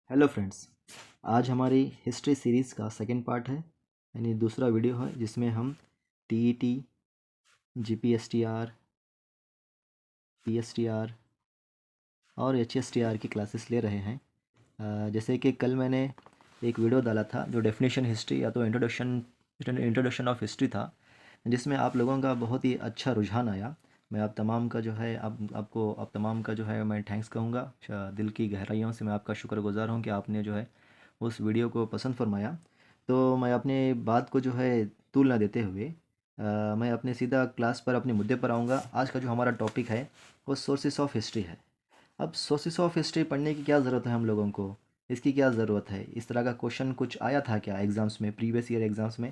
Hello friends, आज हमारी history series का सेकंड पार्ट है, यानी दूसरा वीडियो है जिसमें हम टीईटी, जीपीएसटीआर, पीएसटीआर और एचएसटीआर की क्लासेस ले रहे हैं। जैसे कि कल मैंने एक वीडियो डाला था जो डेफिनेशन हिस्ट्री या तो इंट्रोडक्शन ऑफ हिस्ट्री था, जिसमें आप लोगों का बहुत ही अच्छा रुझान आया। मैं आप तमाम का जो है आप तमाम का जो है मैं थैंक्स कहूँगा। दिल की गहराइयों से मैं आपका शुक्रगुजार हूँ कि आपने जो है उस वीडियो को पसंद फरमाया। तो मैं अपने बात को जो है तूल ना देते हुए मैं अपने सीधा क्लास पर अपने मुद्दे पर आऊँगा। आज का जो हमारा टॉपिक है वो सोर्सेस ऑफ हिस्ट्री है। अब सोर्सेस ऑफ हिस्ट्री पढ़ने की क्या ज़रूरत है हम लोगों को? इसकी क्या ज़रूरत है? इस तरह का क्वेश्चन कुछ आया था क्या एग्ज़ाम्स में, प्रीवियस ईयर एग्ज़ाम्स में?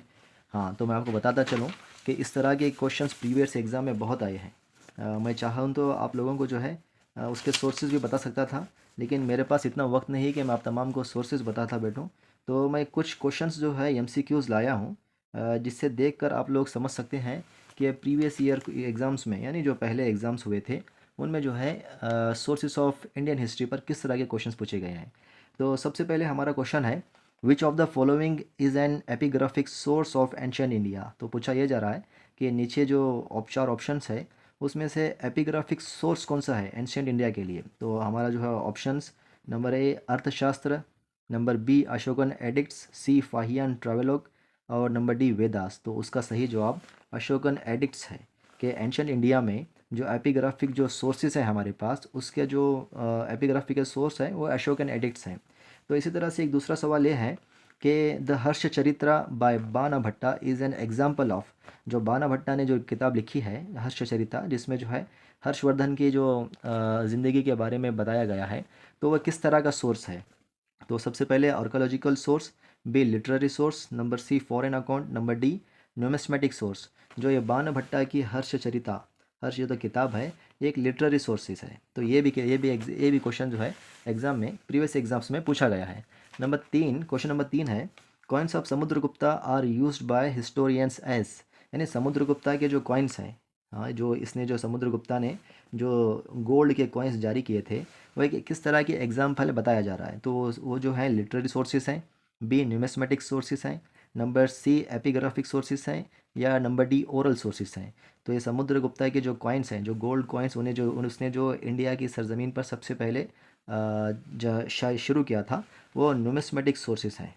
हाँ, तो मैं आपको बताता चलूँ कि इस तरह के क्वेश्चंस प्रीवियस एग्ज़ाम में बहुत आए हैं। मैं चाहूँ तो आप लोगों को जो है उसके सोर्सेज भी बता सकता था, लेकिन मेरे पास इतना वक्त नहीं है कि मैं आप तमाम को सोर्सेज बताता बैठूँ। तो मैं कुछ क्वेश्चंस जो है एमसीक्यूज़ लाया हूँ, जिससे देखकर आप लोग समझ सकते हैं कि प्रीवियस ईयर एग्ज़ाम्स में, यानी जो पहले एग्ज़ाम्स हुए थे उनमें जो है सोर्सेस ऑफ इंडियन हिस्ट्री पर किस तरह के क्वेश्चंस पूछे गए हैं। तो सबसे पहले हमारा क्वेश्चन है, विच of the following is an epigraphic source of ancient India. तो पूछा यह जा रहा है कि नीचे जो चार ऑप्शंस है उसमें से एपिग्राफिक सोर्स कौन सा है एंशियंट इंडिया के लिए। तो हमारा जो है ऑप्शंस, नंबर ए अर्थशास्त्र, नंबर बी अशोकन एडिक्ट्स, सी फाहियान ट्रेवेलॉग और नंबर डी वेदास। तो उसका सही जवाब अशोकन एडिक्ट्स है कि एंशियंट इंडिया में जो एपिग्राफिक जो सोर्सेज है हमारे पास, उसके जो एपिग्राफिकल सोर्स है वो अशोकन एडिक्ट्स हैं। तो इसी तरह से एक दूसरा सवाल ये है कि द हर्ष चरित्रा बाय बाना भट्टा इज़ एन एग्जाम्पल ऑफ। जो बाना भट्टा ने जो किताब लिखी है हर्ष चरित्रा, जिसमें जो है हर्षवर्धन की जो ज़िंदगी के बारे में बताया गया है, तो वह किस तरह का सोर्स है। तो सबसे पहले archaeological source, B literary source, number C foreign account, number D numismatic source. जो ये बाण भट्टा की हर्ष चरिता, हर्ष जो तो किताब है, ये एक लिटरेरी सोर्सेस है। तो ये भी क्वेश्चन जो है एग्जाम में, प्रीवियस एग्जाम्स में पूछा गया है। क्वेश्चन नंबर 3 है, coins of Samudragupta are used by historians as. यानी समुद्रगुप्ता के जो कॉइन्स हैं, हाँ, जो समुद्रगुप्ता ने जो गोल्ड के कॉइन्स जारी किए थे, वो एक किस तरह की एग्जाम्पल बताया जा रहा है। तो वो जो है लिटरेरी सोर्सेस हैं, बी न्यूमिस्मेटिक सोर्सेस हैं, नंबर सी एपिग्राफिक सोर्सेस हैं, या नंबर डी ओरल सोर्सेस हैं। तो ये समुद्रगुप्ता के जो कॉइन्स हैं, जो गोल्ड कॉइन्स, उसने जो इंडिया की सरजमीन पर सबसे पहले शुरू किया था, वो न्यूमिस्मेटिक सोर्सेस हैं।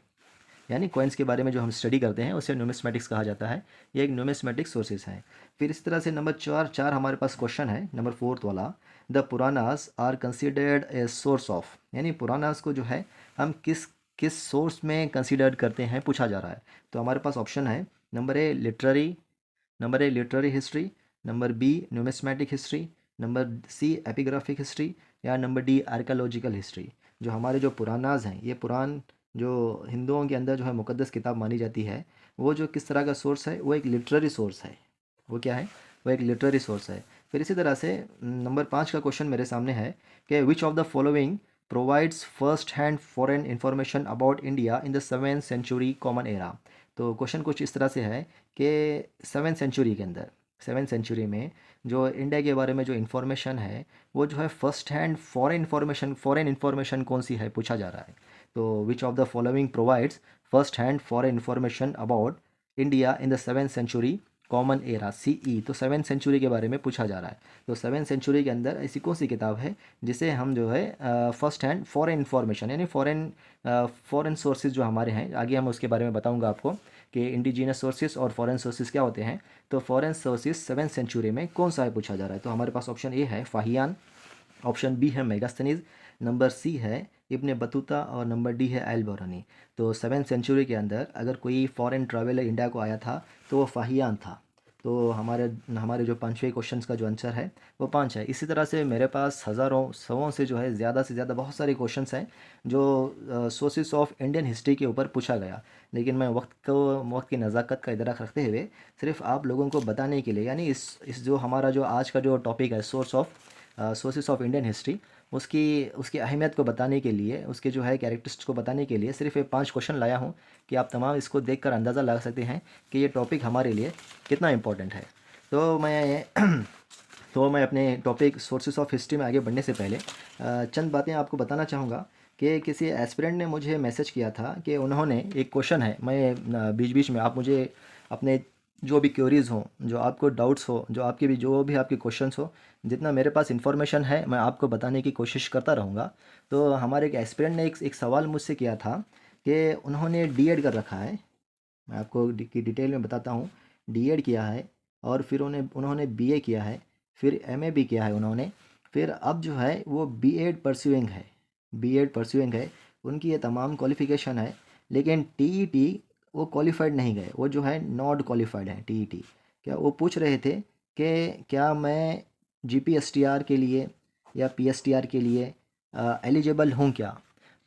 यानी कॉइन्स के बारे में जो हम स्टडी करते हैं उसे न्यूमिस्मेटिक्स कहा जाता है। ये एक न्यूमिस्मेटिक सोर्सेस है। फिर इस तरह से नंबर चार चार हमारे पास क्वेश्चन है, नंबर फोर्थ वाला, the Puranas are considered a source of. यानी पुरानास को जो है हम किस किस सोर्स में कंसिडर्ड करते हैं, पूछा जा रहा है। तो हमारे पास ऑप्शन है, number A literary history, number B numismatic history, number C epigraphic history, या नंबर डी आर्कियोलॉजिकल हिस्ट्री। जो हमारे जो पुरानाज हैं, ये पुरान जो हिंदुओं के अंदर जो है मुकद्दस किताब मानी जाती है, वो जो किस तरह का सोर्स है, वो एक लिटरेरी सोर्स है। वो क्या है? वो एक लिटरेरी सोर्स है। फिर इसी तरह से नंबर 5 का क्वेश्चन मेरे सामने है कि which of the following provides first hand foreign information about India in the 7th century common era. तो क्वेश्चन कुछ इस तरह से है कि 7th सेंचुरी में जो इंडिया के बारे में जो इन्फॉर्मेशन है, वो जो है फर्स्ट हैंड फॉरेन इन्फॉर्मेशन कौन सी है, पूछा जा रहा है। तो which of the following provides first hand foreign information about India in the 7th century common era, CE. तो 7th सेंचुरी के बारे में पूछा जा रहा है। तो 7th सेंचुरी के अंदर ऐसी कौन सी किताब है जिसे हम जो है फर्स्ट हैंड फॉरेन इन्फॉर्मेशन, यानी फॉरेन सोर्सेज जो हमारे हैं, आगे हम उसके बारे में बताऊंगा आपको कि इंडिजीनस सोर्सेज और फॉरेन सोर्सेज क्या होते हैं। तो फॉरेन सोर्सेज 7th सेंचुरी में कौन सा है, पूछा जा रहा है। तो हमारे पास ऑप्शन ए है फाहियान, ऑप्शन बी है मेगास्थनीज, नंबर सी है इब्ने बतूता और नंबर डी है एल्बोरानी। तो 7th सेंचुरी के अंदर अगर कोई फॉरेन ट्रैवलर इंडिया को आया था तो वो फाहियान था। तो हमारे हमारे जो पाँचवें क्वेश्चंस का जो आंसर है वो 5 है। इसी तरह से मेरे पास हज़ारों सौों से जो है ज़्यादा से ज़्यादा बहुत सारे क्वेश्चंस हैं जो सोर्सेस ऑफ इंडियन हिस्ट्री के ऊपर पूछा गया। लेकिन मैं वक्त की नज़ाकत का इदराक रखते हुए सिर्फ आप लोगों को बताने के लिए, यानी इस जो हमारा जो आज का जो टॉपिक है सोर्सेस ऑफ इंडियन हिस्ट्री, उसकी उसकी अहमियत को बताने के लिए, उसके जो है कैरेक्टरिस्टिक्स को बताने के लिए सिर्फ ये 5 क्वेश्चन लाया हूँ कि आप तमाम इसको देखकर अंदाज़ा लगा सकते हैं कि ये टॉपिक हमारे लिए कितना इम्पोर्टेंट है। तो मैं तो मैं अपने टॉपिक सोर्सेस ऑफ हिस्ट्री में आगे बढ़ने से पहले चंद बातें आपको बताना चाहूँगा कि किसी एस्पिरेंट ने मुझे मैसेज किया था कि उन्होंने एक क्वेश्चन है, मैं बीच बीच में आप मुझे अपने जो भी क्वेरीज़ हों, जो आपको डाउट्स हो, जो भी आपके क्वेश्चंस हो, जितना मेरे पास इंफॉर्मेशन है मैं आपको बताने की कोशिश करता रहूँगा। तो हमारे एक एस्पिरेंट ने एक सवाल मुझसे किया था कि उन्होंने डीएड कर रखा है। मैं आपको की डिटेल में बताता हूँ। डीएड किया है और फिर उन्होंने बीए किया है, फिर एमए भी किया है उन्होंने, फिर अब जो है वो बीएड परस्यूइंग है। उनकी ये तमाम क्वालिफ़िकेशन है, लेकिन टीईटी वो क्वालिफ़ाइड नहीं गए, वो जो है नॉट क्वालिफ़ाइड है टीईटी। क्या वो पूछ रहे थे कि क्या मैं जीपीएसटीआर के लिए या पीएसटीआर के लिए एलिजिबल हूँ क्या?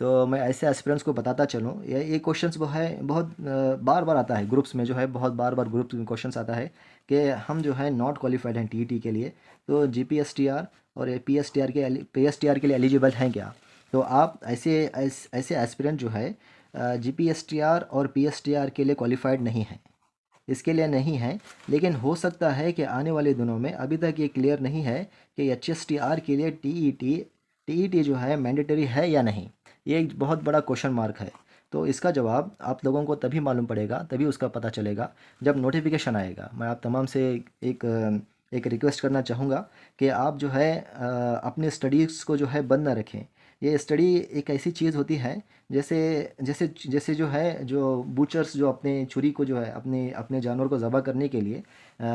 तो मैं ऐसे एस्पिरेंट्स को बताता चलूँ, ये क्वेश्चंस वो है बहुत बार बार आता है ग्रुप्स में, जो है बहुत बार बार ग्रुप्स में क्वेश्चंस आता है कि हम जो है नॉट क्वालिफाइड हैं टीईटी के लिए, तो जीपीएसटीआर और पीएसटीआर के लिए एलिजिबल हैं क्या? तो आप ऐसे एस्पिरेंट जो है जीपीएसटीआर और पीएसटीआर के लिए क्वालिफाइड नहीं हैं, इसके लिए नहीं है। लेकिन हो सकता है कि आने वाले दिनों में, अभी तक ये क्लियर नहीं है कि एचएसटीआर के लिए टीईटी जो है मैंडेटरी है या नहीं। ये एक बहुत बड़ा क्वेश्चन मार्क है। तो इसका जवाब आप लोगों को तभी मालूम पड़ेगा, तभी उसका पता चलेगा जब नोटिफिकेशन आएगा। मैं आप तमाम से एक एक रिक्वेस्ट करना चाहूँगा कि आप जो है अपने स्टडीज़ को जो है बंद ना रखें। ये स्टडी एक ऐसी चीज़ होती है, जैसे जैसे जैसे जो है, जो बूचर्स जो अपने छुरी को जो है अपने अपने जानवर को ज़बह करने के लिए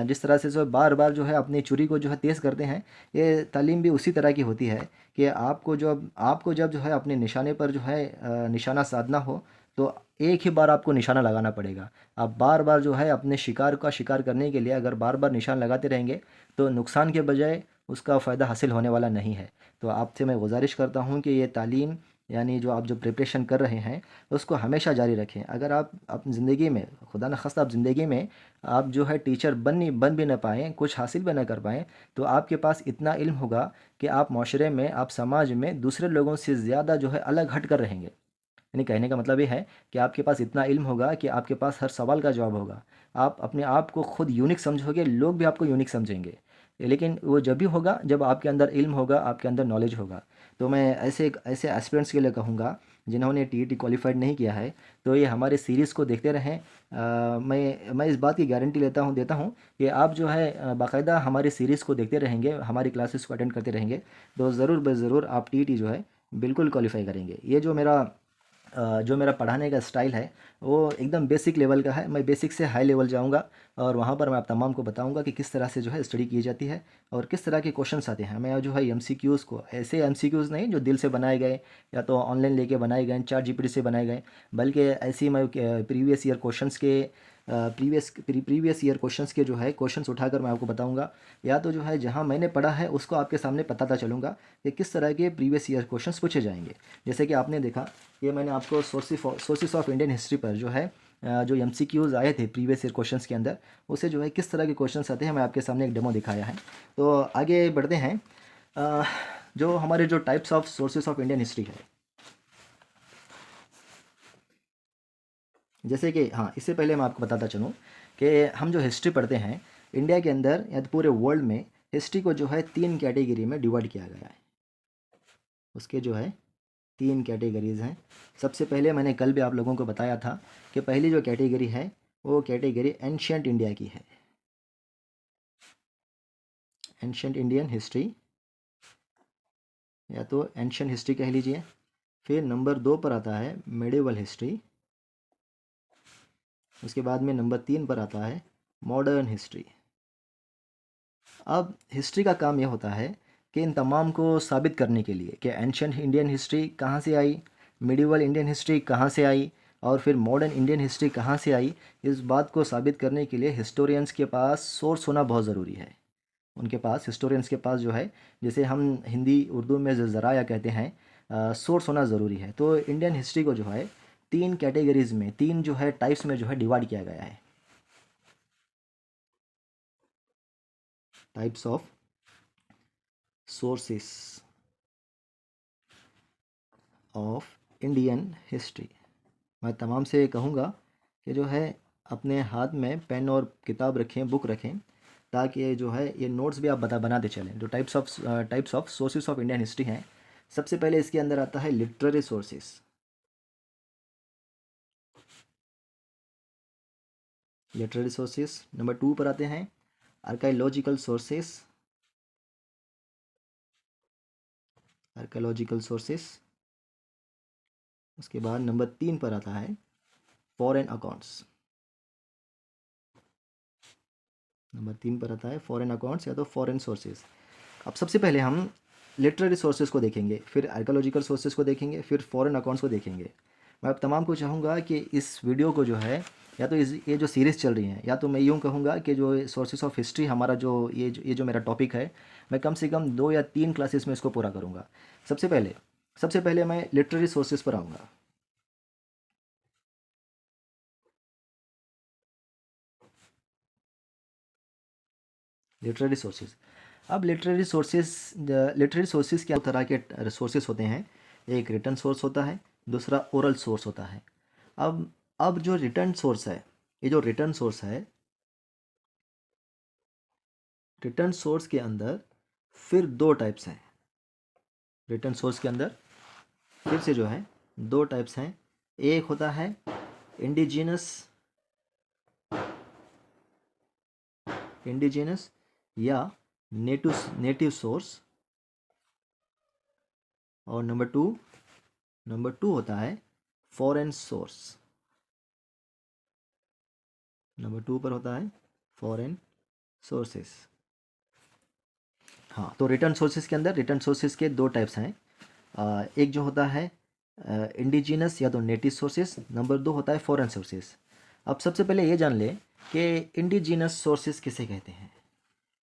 जिस तरह से जो बार बार जो है अपनी छुरी को जो है तेज़ करते हैं, ये तालीम भी उसी तरह की होती है कि आपको जब जो है अपने निशाने पर जो है निशाना साधना हो, तो एक ही बार आपको निशाना लगाना पड़ेगा। आप बार बार जो है अपने शिकार का शिकार करने के लिए अगर बार बार निशान लगाते रहेंगे, तो नुकसान के बजाय उसका फ़ायदा हासिल होने वाला नहीं है। तो आपसे मैं गुजारिश करता हूँ कि ये तालीम, यानी जो आप जो प्रिपरेशन कर रहे हैं, उसको हमेशा जारी रखें। अगर आप अपनी ज़िंदगी में, खुदा न खास्ता आप ज़िंदगी में आप जो है टीचर बन भी ना पाएँ, कुछ हासिल भी ना कर पाएँ, तो आपके पास इतना इल्म होगा कि आप माशरे में, आप समाज में दूसरे लोगों से ज़्यादा जो है अलग हट कर रहेंगे। यानी कहने का मतलब ये है कि आपके पास इतना इल्म होगा कि आपके पास हर सवाल का जवाब होगा। आप अपने आप को खुद यूनिक समझोगे, लोग भी आपको यूनिक समझेंगे। लेकिन वो जब भी होगा जब आपके अंदर इल्म होगा, आपके अंदर नॉलेज होगा। तो मैं ऐसे एस्पिरेंट्स के लिए कहूँगा जिन्होंने टीईटी क्वालिफाइड नहीं किया है, तो ये हमारे सीरीज़ को देखते रहें। मैं इस बात की गारंटी देता हूँ कि आप जो है बाकायदा हमारी सीरीज़ को देखते रहेंगे, हमारी क्लासेस को अटेंड करते रहेंगे, तो ज़रूर ज़रूर आप टीईटी जो है बिल्कुल क्वालिफाई करेंगे। ये जो मेरा पढ़ाने का स्टाइल है वो एकदम बेसिक लेवल का है। मैं बेसिक से हाई लेवल जाऊंगा और वहाँ पर मैं आप तमाम को बताऊंगा कि किस तरह से जो है स्टडी की जाती है और किस तरह के क्वेश्चंस आते हैं। मैं जो है एमसीक्यूज़ को, ऐसे एमसीक्यूज़ नहीं जो दिल से बनाए गए या तो ऑनलाइन लेके बनाए गए, चैट जीपीटी से बनाए गए, बल्कि ऐसी मैं प्रीवियस ईयर क्वेश्चंस के प्रीवियस ईयर क्वेश्चंस के जो है क्वेश्चंस उठाकर मैं आपको बताऊंगा, या तो जो है जहां मैंने पढ़ा है उसको आपके सामने बताता चलूँगा कि किस तरह के प्रीवियस ईयर क्वेश्चंस पूछे जाएंगे। जैसे कि आपने देखा, ये मैंने आपको सोर्सेस ऑफ इंडियन हिस्ट्री पर जो है जो एमसीक्यूज़ आए थे प्रीवियस ईयर क्वेश्चंस के अंदर, उसे जो है किस तरह के क्वेश्चंस आते हैं मैं आपके सामने एक डेमो दिखाया है। तो आगे बढ़ते हैं। अ, जो हमारे जो types of sources of Indian history है, जैसे कि हाँ, इससे पहले मैं आपको बताता चलूँ कि हम जो हिस्ट्री पढ़ते हैं इंडिया के अंदर या तो पूरे वर्ल्ड में, हिस्ट्री को जो है 3 कैटेगरी में डिवाइड किया गया है। उसके जो है 3 कैटेगरीज़ हैं। सबसे पहले मैंने कल भी आप लोगों को बताया था कि पहली जो कैटेगरी है वो कैटेगरी एंशियंट इंडिया की है, एंशियंट इंडियन हिस्ट्री या तो एंशियंट हिस्ट्री कह लीजिए। फिर नंबर 2 पर आता है मेडिवल हिस्ट्री। उसके बाद में नंबर 3 पर आता है मॉडर्न हिस्ट्री। अब हिस्ट्री का काम यह होता है कि इन तमाम को साबित करने के लिए कि एंशियंट इंडियन हिस्ट्री कहाँ से आई, मिडिवल इंडियन हिस्ट्री कहाँ से आई और फिर मॉडर्न इंडियन हिस्ट्री कहाँ से आई, इस बात को साबित करने के लिए हिस्टोरियंस के पास सोर्स होना बहुत ज़रूरी है। उनके पास, हिस्टोरियंस के पास जो है, जैसे हम हिंदी उर्दू में जो ज़राया कहते हैं, सोर्स होना ज़रूरी है। तो इंडियन हिस्ट्री को जो है 3 कैटेगरीज़ में, 3 जो है टाइप्स में जो है डिवाइड किया गया है। Types of sources of Indian history. मैं तमाम से कहूँगा कि जो है अपने हाथ में पेन और किताब रखें, बुक रखें, ताकि जो है ये नोट्स भी आप बनाते चलें। जो types of sources of Indian history हैं, सबसे पहले इसके अंदर आता है literary sources. Literary sources. Number 2 पर आते हैं आर्काइलॉजिकल सोर्सेस। आर्काइलॉजिकल सोर्सेस। उसके बाद नंबर 3 पर आता है फॉरेन अकाउंट्स। नंबर 3 पर आता है फॉरेन अकाउंट्स या तो फॉरेन सोर्सेज। अब सबसे पहले हम लिटरेरी सोर्सेज को देखेंगे, फिर आर्कोलॉजिकल सोर्सेज को देखेंगे, फिर फॉरेन अकाउंट्स को देखेंगे। मैं अब तमाम को चाहूँगा कि इस वीडियो को जो है, या तो ये जो सीरीज़ चल रही है, या तो मैं यूँ कहूँगा कि जो सोर्सेज ऑफ हिस्ट्री हमारा ये जो मेरा टॉपिक है, मैं कम से कम 2 या 3 क्लासेस में इसको पूरा करूँगा। सबसे पहले मैं लिटरेरी सोर्सेज पर आऊँगा। Literary sources. अब लिटरेरी सोर्सेज क्या तरह के सोर्सेज होते हैं। एक रिटर्न सोर्स होता है, दूसरा ओरल सोर्स होता है। अब जो रिटर्न सोर्स है, ये जो रिटर्न सोर्स है, रिटर्न सोर्स के अंदर फिर 2 टाइप्स हैं। रिटर्न सोर्स के अंदर फिर से जो है 2 टाइप्स हैं। एक होता है इंडिजिनस या नेटिव सोर्स, और नंबर टू होता है फॉरेन सोर्स। नंबर 2 पर होता है फॉरेन सोर्सेस। हाँ, तो रिटर्न सोर्सेज के अंदर रिटर्न सोर्सेज के 2 टाइप्स हैं। एक जो होता है इंडिजिनस या तो नेटिव सोर्सेज, नंबर 2 होता है फॉरेन सोर्सेज। अब सबसे पहले ये जान लें कि इंडिजिनस सोर्सेज किसे कहते हैं।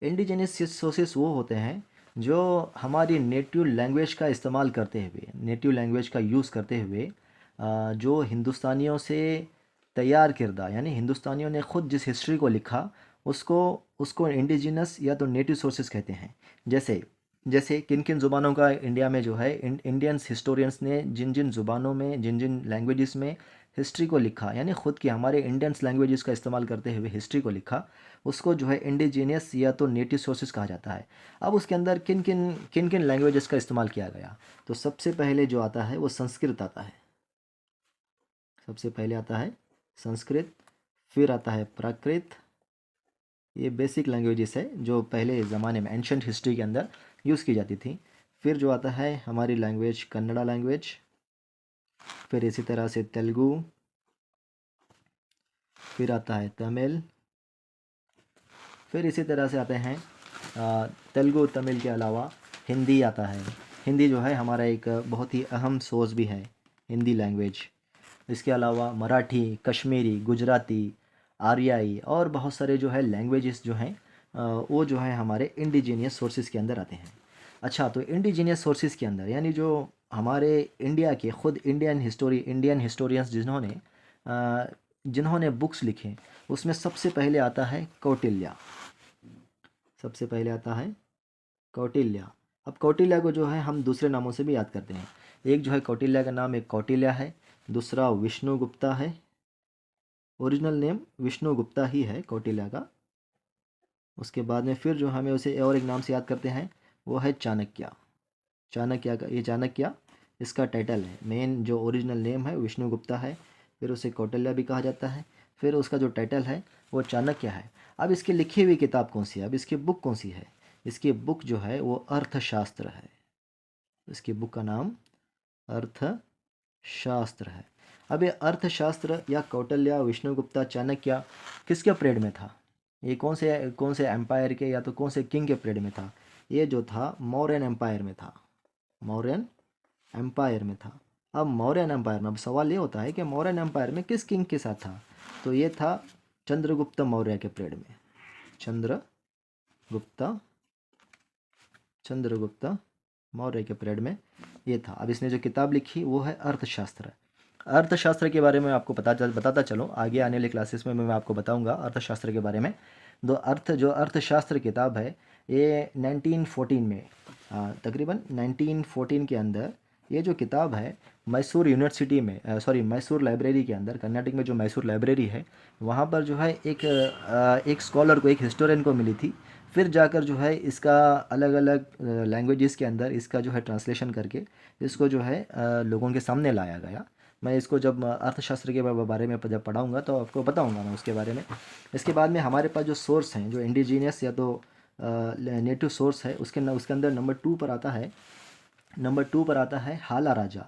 इंडिजिनस सोर्सेज वो होते हैं जो हमारी नेटिव लैंग्वेज का इस्तेमाल करते हुए, नेटिव लैंग्वेज का यूज़ करते हुए जो हिंदुस्तानियों से तैयार किरदा, यानी हिंदुस्तानियों ने ख़ुद जिस हिस्ट्री को लिखा, उसको इंडिजिनस या तो नेटिव सोर्सेज कहते हैं। जैसे जैसे किन किन ज़ुबानों का इंडिया में जो है, इंडियंस हिस्टोरियंस ने जिन जिन ज़ुबानों में, जिन जिन लैंग्वेजेस में हिस्ट्री को लिखा, यानी ख़ुद की हमारे इंडियंस लैंग्वेजेस का इस्तेमाल करते हुए हिस्ट्री को लिखा, उसको जो है इंडिजीनियस या तो नेटिव सोर्सेज कहा जाता है। अब उसके अंदर किन किन लैंग्वेजेस का इस्तेमाल किया गया, तो सबसे पहले जो आता है वो संस्कृत आता है। सबसे पहले आता है संस्कृत, फिर आता है प्राकृत। ये बेसिक लैंग्वेजेस है जो पहले ज़माने में एंशंट हिस्ट्री के अंदर यूज़ की जाती थी। फिर जो आता है हमारी लैंग्वेज कन्नड़ा लैंग्वेज, फिर इसी तरह से तेलुगु, फिर आता है तमिल, फिर इसी तरह से आते हैं तेलुगु तमिल के अलावा हिंदी आता है। हिंदी जो है हमारा एक बहुत ही अहम सोर्स भी है, हिंदी लैंग्वेज। इसके अलावा मराठी, कश्मीरी, गुजराती, आर्याई और बहुत सारे जो है लैंग्वेजेस जो हैं वो जो है हमारे इंडिजीनियस सोर्सेज के अंदर आते हैं। अच्छा, तो इंडिजीनियस सोर्सेज के अंदर यानी जो हमारे इंडिया के खुद इंडियन हिस्टोरियंस जिन्होंने बुक्स लिखे, उसमें सबसे पहले आता है कौटिल्य। सबसे पहले आता है कौटिल्य। अब कौटिल्य को जो है हम दूसरे नामों से भी याद करते हैं। एक जो है कौटिल्य का नाम एक कौटिल्य है, दूसरा विष्णुगुप्ता है। ओरिजिनल नेम विष्णुगुप्ता ही है कौटिल्य का। उसके बाद में फिर जो हमें उसे और एक नाम से याद करते हैं वो है चाणक्य। चाणक्य इसका टाइटल है, मेन जो ओरिजिनल नेम है विष्णुगुप्ता है, फिर उसे कौटिल्य भी कहा जाता है, फिर उसका जो टाइटल है वो चाणक्य है। अब इसकी लिखी हुई किताब कौन सी है, अब इसकी बुक कौन सी है? इसकी बुक जो है वो अर्थशास्त्र है। इसकी बुक का नाम अर्थशास्त्र है। अब ये अर्थशास्त्र या कौटिल्य, विष्णुगुप्ता, चाणक्य किसके पीरियड में था? ये कौन से एम्पायर के या तो कौन से किंग के पीरियड में था? ये जो था मौर्यन एम्पायर में था। मौर्यन एम्पायर में था। अब मौर्यन एम्पायर में अब सवाल ये होता है कि मौर्यन एम्पायर में किस किंग के साथ था? तो ये था चंद्रगुप्त मौर्य के पीरियड में। चंद्रगुप्त मौर्य के पीरियड में ये था। अब इसने जो किताब लिखी वो है अर्थशास्त्र। अर्थशास्त्र के बारे में आपको बताता चलो, आगे आने वाले क्लासेस में मैं आपको बताऊंगा अर्थशास्त्र के बारे में। जो अर्थशास्त्र किताब है ये 1914 में, तकरीबन 1914 के अंदर ये जो किताब है मैसूर यूनिवर्सिटी में, मैसूर लाइब्रेरी के अंदर, कर्नाटक में जो मैसूर लाइब्रेरी है वहाँ पर जो है एक स्कॉलर को, एक हिस्टोरियन को मिली थी, फिर जाकर जो है इसका अलग अलग लैंग्वेजेस के अंदर इसका जो है ट्रांसलेशन करके इसको जो है लोगों के सामने लाया गया। मैं इसको जब अर्थशास्त्र के बारे में जब पढ़ाऊँगा तो आपको बताऊँगा मैं उसके बारे में। इसके बाद में हमारे पास जो सोर्स हैं, जो इंडिजीनियस या तो नेटिव सोर्स है, उसके अंदर नंबर 2 पर आता है। नंबर 2 पर आता है हाला राजा।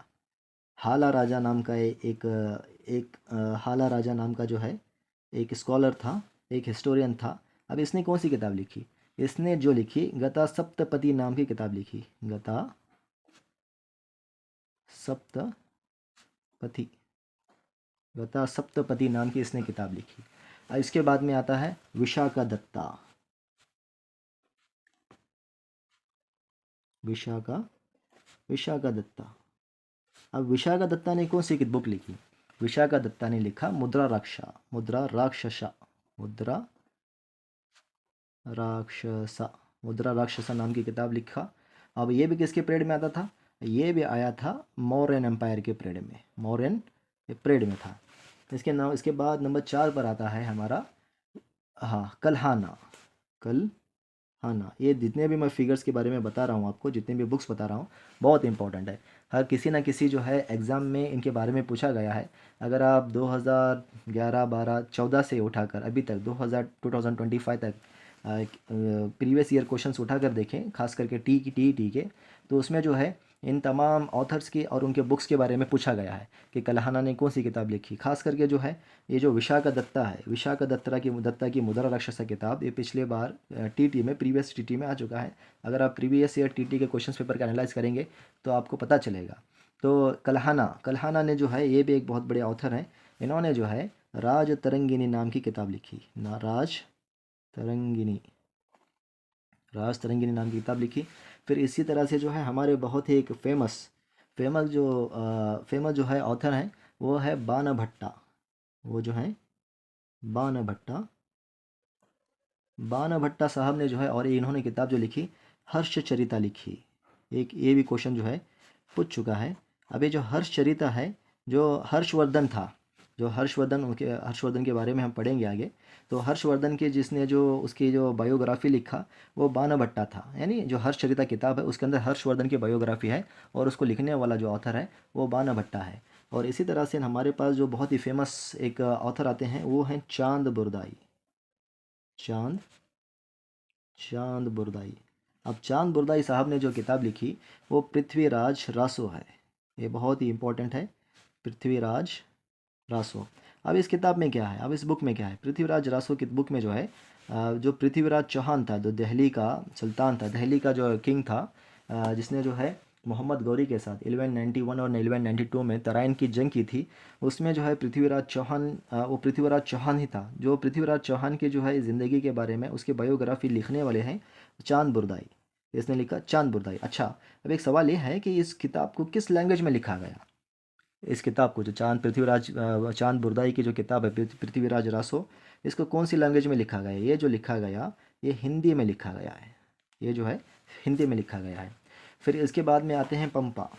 हाला राजा नाम का हाला राजा नाम का जो है एक स्कॉलर था, एक हिस्टोरियन था। अब इसने कौन सी किताब लिखी? इसने जो लिखी गता सप्तपदी नाम की किताब लिखी। गता सप्तपति गता सप्तपदी नाम की इसने किताब लिखी। अब इसके बाद में आता है विशाखा दत्ता। विशाखा दत्ता। अब विशाखा दत्ता ने कौन सी बुक लिखी? विशाखा दत्ता ने लिखा मुद्रा राक्षसा नाम की किताब लिखा। अब ये भी किसके पीरियड में आता था? ये भी आया था मौर्यन एम्पायर के पीरियड में, मौर्यन पीरियड में था। इसके बाद नंबर 4 पर आता है हमारा कल्हाना। ये जितने भी मैं फिगर्स के बारे में बता रहा हूँ आपको, जितने भी बुक्स बता रहा हूँ, बहुत इंपॉर्टेंट है। हर किसी ना किसी जो है एग्ज़ाम में इनके बारे में पूछा गया है। अगर आप 2011, 12, 14 से उठाकर अभी तक 2025 तक प्रीवियस ईयर क्वेश्चंस उठाकर देखें, खास करके टी के, तो उसमें जो है इन तमाम ऑथर्स के और उनके बुक्स के बारे में पूछा गया है कि कल्हाना ने कौन सी किताब लिखी। खास करके जो है ये जो विशाखा दत्ता है, विशाखा दत्ता की मुद्रा राक्षसा किताब, ये पिछले बार प्रीवियस टीटी में आ चुका है। अगर आप प्रीवियस ईयर टीटी के क्वेश्चन पेपर का एनालाइज करेंगे तो आपको पता चलेगा। तो कल्हाना ने जो है ये भी एक बहुत बड़े ऑथर हैं। इन्होंने जो है राज तरंगिनी नाम की किताब लिखी। राज तरंगिनी नाम की किताब लिखी। फिर इसी तरह से जो है हमारे बहुत ही एक फेमस जो है ऑथर हैं, वो है बाणभट्टा। वो जो है बाणभट्टा साहब ने जो है, और इन्होंने किताब जो लिखी हर्षचरिता लिखी। एक ये भी क्वेश्चन जो है पूछ चुका है। अब ये जो हर्षचरिता है, जो हर्षवर्धन था, हर्षवर्धन के बारे में हम पढ़ेंगे आगे। तो हर्षवर्धन के जिसने जो उसकी जो बायोग्राफी लिखा वो बाणभट्टा था। यानी जो हर्षचरिता किताब है उसके अंदर हर्षवर्धन की बायोग्राफी है और उसको लिखने वाला जो ऑथर है वो बाणभट्टा है। और इसी तरह से हमारे पास जो बहुत ही फेमस एक ऑथर आते हैं वो हैं चांद बुरदाई। अब चांद बुरदाई साहब ने जो किताब लिखी वो पृथ्वीराज रासो है। ये बहुत ही इंपॉर्टेंट है, पृथ्वीराज रासो। अब इस किताब में क्या है, अब इस बुक में क्या है? पृथ्वीराज रासो की बुक में जो है जो पृथ्वीराज चौहान था, जो दिल्ली का सुल्तान था, दिल्ली का जो किंग था, जिसने जो है मोहम्मद गौरी के साथ 1191 और 1192 में तराइन की जंग की थी, उसमें जो है पृथ्वीराज चौहान वो पृथ्वीराज चौहान ही था। जो पृथ्वीराज चौहान की जो है ज़िंदगी के बारे में उसकी बायोग्राफी लिखने वाले हैं चांद बुरदाई। इसने लिखा चांद बुरदाई। अच्छा, अब एक सवाल ये है कि इस किताब को किस लैंग्वेज में लिखा गया? इस किताब को जो चांद बुरदाई की जो किताब है पृथ्वीराज रासो, इसको कौन सी लैंग्वेज में लिखा गया? ये जो लिखा गया ये हिंदी में लिखा गया है। ये जो है हिंदी में लिखा गया है। फिर इसके बाद में आते हैं पंपा।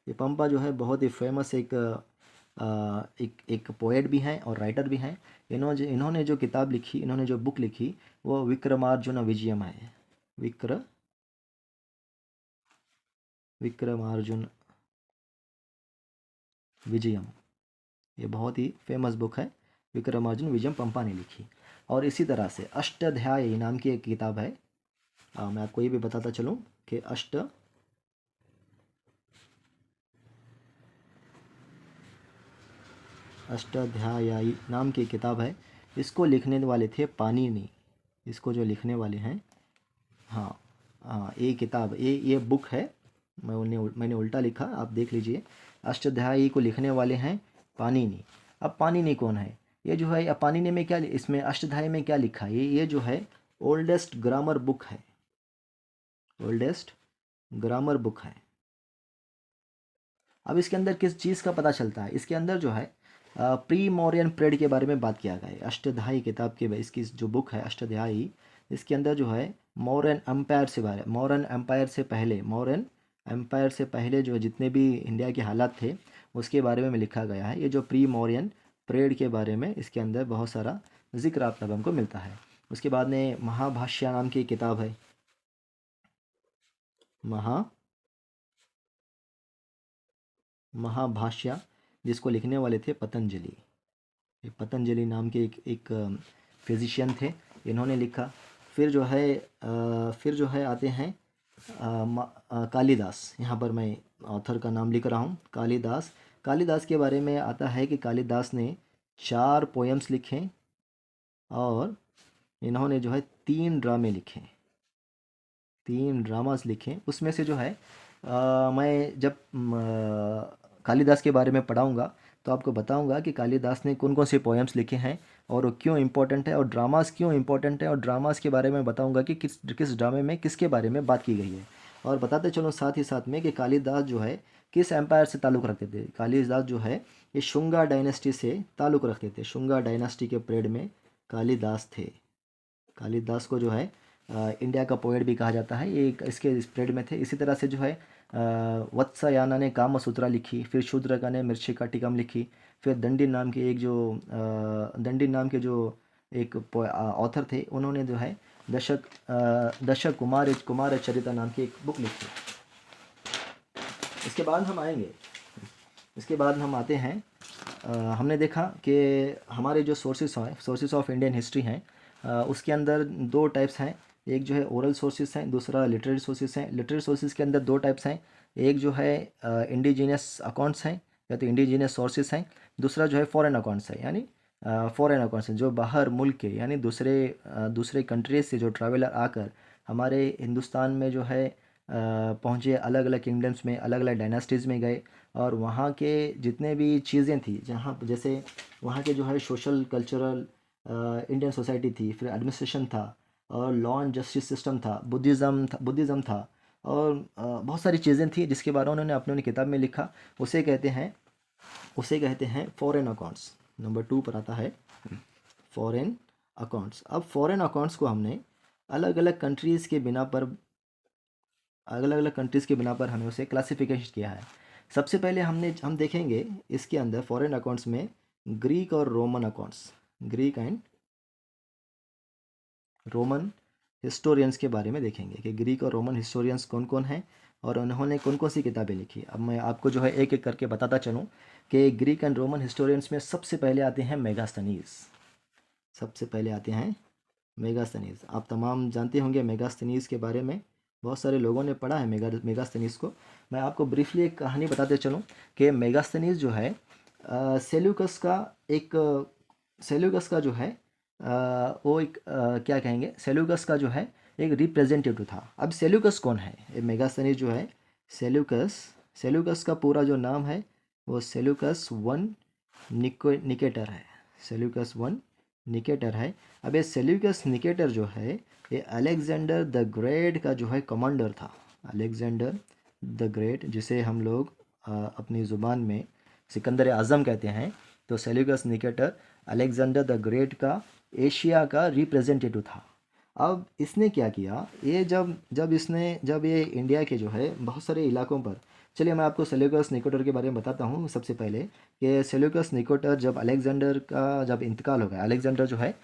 ये पंपा जो है बहुत ही फेमस एक पोएट भी हैं और राइटर भी हैं। इन्होंने जो किताब लिखी, इन्होंने जो बुक लिखी वो विक्रमार्जुन विजयम है। विक्रमार्जुन विजयम, ये बहुत ही फेमस बुक है। विक्रमार्जुन विजयम पंपा ने लिखी। और इसी तरह से अष्टाध्यायी नाम की एक किताब है। मैं आपको ये भी बताता चलूँ कि अष्टाध्यायी नाम की किताब है। इसको लिखने वाले थे पाणिनि। इसको जो लिखने वाले हैं, ये किताब ये बुक है। मैंने उल्टा लिखा, आप देख लीजिए। अष्टाध्यायी को लिखने वाले हैं पाणिनि। अब पाणिनि कौन है? ये जो है पाणिनि में क्या, इसमें अष्टाध्यायी में क्या लिखा है? ये जो है ओल्डेस्ट ग्रामर बुक है। अब इसके अंदर किस चीज़ का पता चलता है? इसके अंदर जो है प्री मौर्यन पीरियड के बारे में बात किया गया है। अष्टाध्यायी किताब के इसकी जो बुक है अष्टाध्यायी, इसके अंदर जो है मौर्यन एम्पायर से पहले जो जितने भी इंडिया के हालात थे उसके बारे में लिखा गया है। ये जो प्री मौर्यन पीरियड के बारे में इसके अंदर बहुत सारा जिक्र आप तब हमको मिलता है। उसके बाद में महाभाष्य नाम की किताब है, महाभाष्य, जिसको लिखने वाले थे पतंजलि। पतंजलि नाम के एक फिजिशियन थे, इन्होंने लिखा। फिर जो है आते हैं कालिदास। यहाँ पर मैं ऑथर का नाम लिख रहा हूँ, कालिदास। कालिदास के बारे में आता है कि कालिदास ने 4 पोएम्स लिखे और इन्होंने जो है 3 ड्रामे लिखे, 3 ड्रामास लिखे। उसमें से जो है मैं जब कालिदास के बारे में पढ़ाऊँगा तो आपको बताऊँगा कि कालिदास ने कौन कौन से पोएम्स लिखे हैं और वो क्यों इम्पोर्टेंट है, और ड्रामास क्यों इम्पोर्टेंट है, और ड्रामास के बारे में बताऊँगा कि किस किस ड्रामे में किसके बारे में बात की गई है। और बताते चलो साथ ही साथ में कि कालिदास जो है किस एम्पायर से ताल्लुक़ रखते थे। कालिदास जो है ये शुंगा डायनेस्टी से ताल्लुक़ रखते थे। शुंगा डायनेस्टी के पीरियड में कालिदास थे। कालिदास को जो है इंडिया का पोएट भी कहा जाता है, ये इसके स्प्रेड में थे। इसी तरह से जो है वत्सायाना ने कामसूत्रा लिखी, फिर शूद्रका ने मृच्छिका लिखी, फिर दंडी नाम के जो एक ऑथर थे, उन्होंने जो है दशक कुमार चरिता नाम की एक बुक लिखी। इसके बाद हम आते हैं हमने देखा कि हमारे जो सोर्सेस ऑफ इंडियन हिस्ट्री हैं, उसके अंदर 2 टाइप्स हैं। एक जो है ओरल सोर्सेस हैं, दूसरा लिटरेरी सोर्सेस हैं। लिटरेरी सोर्सेस के अंदर 2 टाइप्स हैं। एक जो है इंडिजीनियस अकाउंट्स हैं या तो इंडिजीनियस सोर्सेस हैं, दूसरा जो है फॉरेन अकाउंट्स है, यानी फॉरेन अकाउंट्स हैं जो बाहर मुल्क के यानी दूसरे कंट्रीज से जो ट्रैवलर आकर हमारे हिंदुस्तान में जो है पहुँचे, अलग अलग किंगडम्स में, अलग अलग डायनास्टीज़ में गए और वहाँ के जितने भी चीज़ें थी, जहाँ जैसे वहाँ के जो है सोशल कल्चरल इंडियन सोसाइटी थी, फिर एडमिनिस्ट्रेशन था और लॉ एंड जस्टिस सिस्टम था, बुद्धिज़्म था और बहुत सारी चीज़ें थी जिसके बारे में उन्होंने अपनी किताब में लिखा। उसे कहते हैं फॉरेन अकाउंट्स। नंबर 2 पर आता है फॉरेन अकाउंट्स। अब फॉरेन अकाउंट्स को हमने अलग अलग कंट्रीज़ के बिना पर हमें उसे क्लासिफिकेशन किया है। सबसे पहले हम देखेंगे इसके अंदर फॉरेन अकाउंट्स में ग्रीक और Roman accounts, Greek and Roman historians के बारे में देखेंगे कि ग्रीक और रोमन हिस्टोरियंस कौन कौन हैं और उन्होंने कौन कौन सी किताबें लिखी। अब मैं आपको जो है एक एक करके बताता चलूँ कि ग्रीक एंड रोमन हिस्टोरियंस में सबसे पहले आते हैं मेगास्थनीज। आप तमाम जानते होंगे मेगास्थनीज के बारे में, बहुत सारे लोगों ने पढ़ा है मेगास्थनीज को। मैं आपको ब्रीफली एक कहानी बताते चलूँ कि मेगास्थनीज जो है सेल्यूकस का जो है वो एक क्या कहेंगे, सेल्यूकस का जो है एक रिप्रेजेंटेटिव था। अब सेल्यूकस कौन है? मेगास्थनीज जो है सेल्यूकस का पूरा जो नाम है वो सेल्यूकस वन निकेटर है। सेल्यूकस वन निकेटर है। अब ये सेल्यूकस निकेटर जो है ये अलेक्जेंडर द ग्रेट का जो है कमांडर था। अलेक्जेंडर द ग्रेट, जिसे हम लोग अपनी ज़ुबान में सिकंदर आज़म कहते हैं, तो Seleucus Nicator Alexander the great का एशिया का रिप्रेजेंटेटिव था। अब इसने क्या किया, ये जब ये इंडिया के जो है बहुत सारे इलाकों पर, चलिए मैं आपको सेल्यूकस निकेटर के बारे में बताता हूँ। सबसे पहले कि सेल्यूकस निकेटर जब अलेक्जेंडर का जब इंतकाल हो गया, अलेक्जेंडर जो है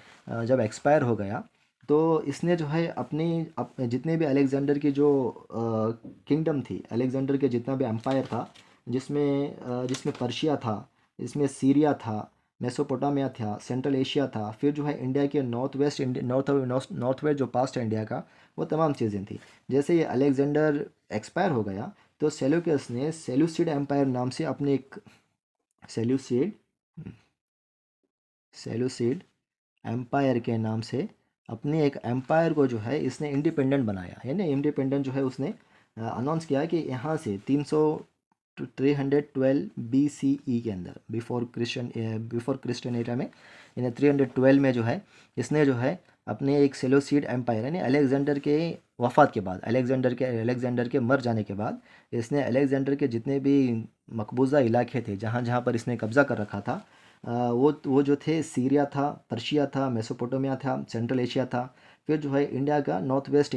जब एक्सपायर हो गया, तो इसने जो है अपने जितने भी अलेक्जेंडर की जो किंगडम थी, अलेक्जेंडर के जितना भी एम्पायर था, जिसमें पर्शिया था, इसमें सीरिया था, मेसोपोटामिया था, सेंट्रल एशिया था, फिर जो है इंडिया के नॉर्थ वेस्ट जो पास्ट है इंडिया का, वो तमाम चीज़ें थी। जैसे ये अलेक्जेंडर एक्सपायर हो गया तो सेल्यूकस ने सेल्यूसिड एम्पायर नाम से अपने एक सेल्यूसिड एम्पायर के नाम से अपने एक एम्पायर को जो है इसने इंडिपेंडेंट बनाया। यानी इंडिपेंडेंट जो है उसने अनाउंस किया कि यहाँ से 312 BCE के अंदर, बिफोर क्रिश्चियन एरा में, यानी 312 में जो है इसने जो है अपने एक सेल्यूसिड एम्पायर, यानी अलेक्जेंडर के वफ़ात के बाद, अलेक्जेंडर के मर जाने के बाद, इसने अलेक्जेंडर के जितने भी मकबूजा इलाके थे, जहाँ जहाँ पर इसने कब्ज़ा कर रखा था, वो जो थे सीरिया था, पर्शिया था, मेसोपोटामिया था, सेंट्रल एशिया था, फिर जो है इंडिया का नॉर्थ वेस्ट